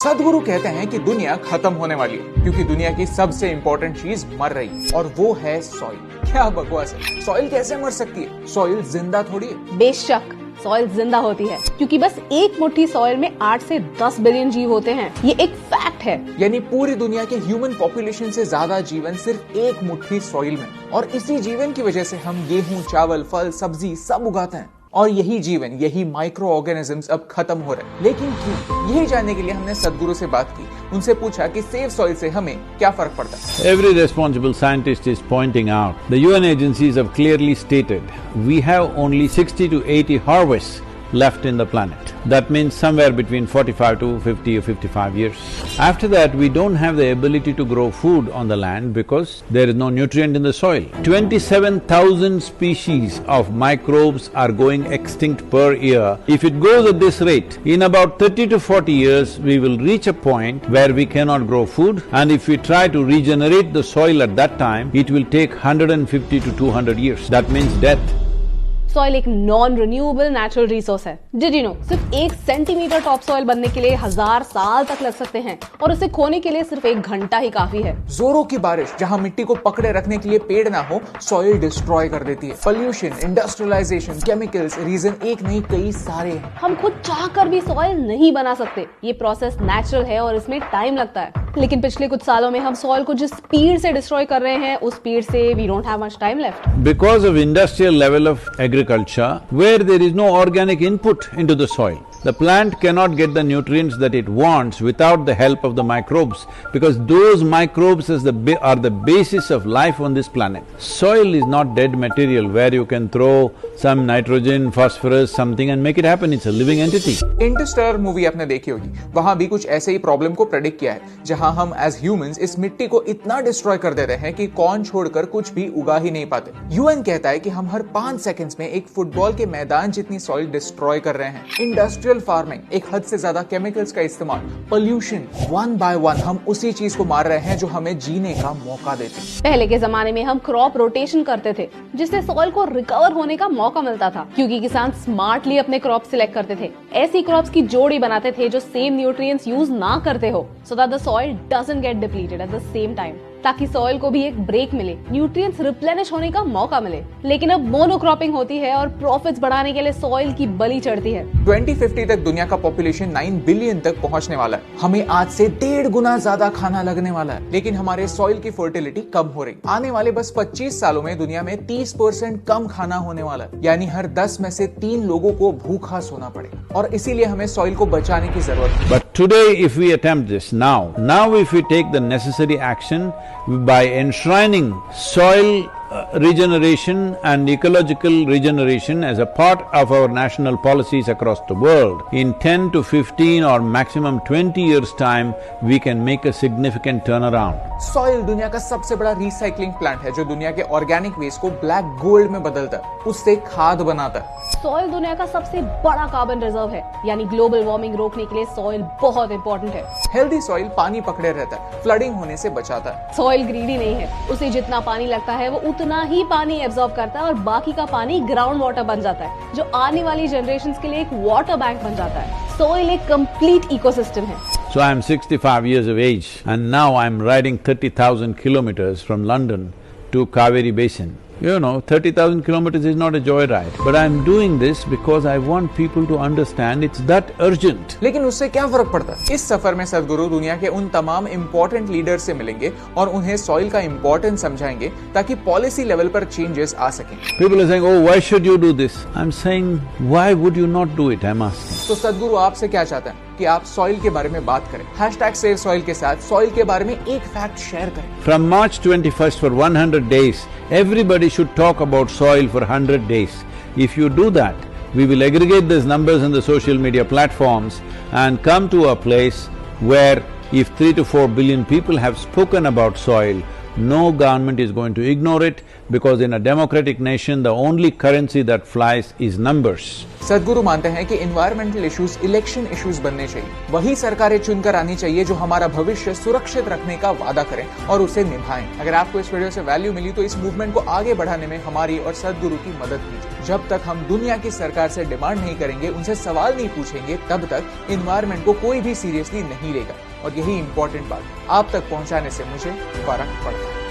सदगुरु कहते हैं कि दुनिया खत्म होने वाली है क्योंकि दुनिया की सबसे इंपॉर्टेंट चीज मर रही है और वो है सॉइल। क्या बकवास है, सॉइल कैसे मर सकती है? सॉइल जिंदा थोड़ी है। बेशक सॉइल जिंदा होती है क्योंकि बस एक मुट्ठी सॉइल में 8 से 10 बिलियन जीव होते हैं। ये एक फैक्ट है। यानी पूरी दुनिया के ह्यूमन पॉपुलेशन से ज्यादा जीवन सिर्फ एक मुट्ठी सॉइल में, और इसी जीवन की वजह से हम गेहूं, चावल, फल, सब्जी सब उगाते हैं। और यही जीवन, यही माइक्रो ऑर्गेनिजम्स अब खत्म हो रहे हैं। लेकिन क्यों? यही जानने के लिए हमने सदगुरु से बात की। उनसे पूछा कि सेव सॉइल से हमें क्या फर्क पड़ता है। Every responsible scientist is pointing out the UN agencies have clearly stated we have only 60 to 80 harvests left in the planet. That means somewhere between 45 to 50 or 55 years. After that, we don't have the ability to grow food on the land because there is no nutrient in the soil. 27,000 species of microbes are going extinct per year. If it goes at this rate, in about 30 to 40 years, we will reach a point where we cannot grow food, and if we try to regenerate the soil at that time, it will take 150 to 200 years. That means death. Soil एक non renewable natural resource है। Did you know, सिर्फ 1 centimetre top soil बनने के लिए 1000 साल तक लग सकते हैं और उसे खोने के लिए सिर्फ 1 घंटा ही काफी है। जोरों की बारिश जहां मिट्टी को पकड़े रखने के लिए पेड़ ना हो, सॉइल डिस्ट्रॉय कर देती है। पोल्यूशन, इंडस्ट्रियलाइजेशन, केमिकल्स, रीजन एक नहीं कई सारे हैं। हम खुद चाहकर भी सॉइल नहीं बना सकते। ये प्रोसेस नेचुरल है और इसमें टाइम लगता है। लेकिन पिछले कुछ सालों में हम सॉइल को जिस स्पीड से डिस्ट्रॉय कर रहे हैं, उस स्पीड से we don't have much time left. Because of industrial level of agriculture, where there is no organic input into the soil, the plant cannot get the nutrients that it wants without the help of the microbes, because those microbes are the basis of life on this planet. Soil is not dead material where you can throw some nitrogen, phosphorus, something and make it happen. It's a living entity. Interstellar movie आपने देखी होगी, वहां भी कुछ ऐसे ही problem को predict किया है, जहां हम एज ह्यूमंस इस मिट्टी को इतना डिस्ट्रॉय कर देते हैं कि कौन छोड़कर कुछ भी उगा ही नहीं पाते। यूएन कहता है कि हम हर 5 सेकंड्स में एक फुटबॉल के मैदान जितनी सॉइल डिस्ट्रॉय कर रहे हैं। इंडस्ट्रियल फार्मिंग, एक हद से ज्यादा केमिकल्स का इस्तेमाल, पोल्यूशन, वन बाय वन हम उसी चीज को मार रहे हैं जो हमें जीने का मौका देती है। पहले के जमाने में हम क्रॉप रोटेशन करते थे, जिससे सॉइल को रिकवर होने का मौका मिलता था, क्योंकि किसान स्मार्टली अपने क्रॉप सिलेक्ट करते थे। ऐसी क्रॉप्स की जोड़ी बनाते थे जो सेम न्यूट्रिएंट्स यूज ना करते हो, so that the soil doesn't get depleted at the same time, ताकि सॉइल को भी एक ब्रेक मिले, न्यूट्रिएंट्स रिप्लेनिश होने का मौका मिले। लेकिन अब मोनोक्रॉपिंग होती है और प्रॉफिट्स बढ़ाने के लिए सॉइल की बलि चढ़ती है। 2050 तक दुनिया का पॉपुलेशन 9 बिलियन तक पहुंचने वाला है। हमें आज से 1.5 गुना ज्यादा खाना लगने वाला है, लेकिन हमारे सॉइल की फर्टिलिटी कम हो रही। आने वाले बस 25 सालों में दुनिया में 30% कम खाना होने वाला है, यानी हर 10 में से 3 लोगों को भूखा सोना पड़ेगा, और इसीलिए हमें सॉइल को बचाने की जरूरत है। But today if we attempt this now if we take the necessary action by enshrining soil regeneration and ecological regeneration as a part of our national policies across the world, in 10 to 15 or maximum 20 years time, we can make a significant turnaround. Soil दुनिया का सबसे बड़ा recycling plant है जो दुनिया के organic waste को black gold में बदलता है, उससे खाद बनाता है। सॉइल दुनिया का सबसे बड़ा कार्बन रिजर्व है, यानी ग्लोबल वार्मिंग रोकने के लिए सॉइल बहुत इंपॉर्टेंट है। हेल्दी सॉइल पानी पकड़े रहता है, फ्लडिंग होने से बचाता है। सॉइल ग्रीडी नहीं है, उसे जितना पानी लगता है वो उतना ही पानी एब्जॉर्ब करता है और बाकी का पानी ग्राउंड वाटर बन जाता है, जो आने वाली जनरेशंस के लिए एक वाटर बैंक बन जाता है। सॉइल एक कंप्लीट इकोसिस्टम है। So I am 65 years of age and now I am riding 30,000 kilometers from London to Kaveri Basin. You know, 30,000 kilometers is not a joyride, but I am doing this because I want people to understand it's that urgent. लेकिन उससे क्या फर्क पड़ता है? इस सफर में सदगुरु दुनिया के उन तमाम इम्पोर्टेंट लीडर से मिलेंगे और उन्हें सॉइल का इम्पोर्टेंस समझाएंगे ताकि पॉलिसी लेवल पर चेंजेस आ सकें। People are saying, oh, why should you do this? I'm saying, why would you not do it? I'm asking. तो सदगुरु आपसे क्या चाहते हैं कि आप सॉइल के बारे में बात करें। #SaveSoil के साथ सॉइल के बारे में एक फैक्ट शेयर करें। From March 21st for 100 days, everybody should talk about soil for 100 days. If you do that, we will aggregate these numbers in the social media platforms and come to a place where if 3 to 4 billion people have spoken about soil, no government is going to ignore it, because in a democratic nation, the only currency that flies is numbers. सदगुरु मानते हैं कि environmental issues election issues बनने चाहिए। वही सरकारें चुनकर आनी चाहिए जो हमारा भविष्य सुरक्षित रखने का वादा करें और उसे निभाएं। अगर आपको इस वीडियो से वैल्यू मिली तो इस मूवमेंट को आगे बढ़ाने में हमारी और सदगुरु की मदद कीजिए। जब तक हम दुनिया की सरकार से डिमांड नहीं करेंगे, उनसे सवाल नहीं पूछेंगे, तब तक एनवायरमेंट को कोई भी सीरियसली नहीं लेगा। और यही इंपॉर्टेंट बात आप तक पहुंचाने से मुझे फर्क पड़ता है।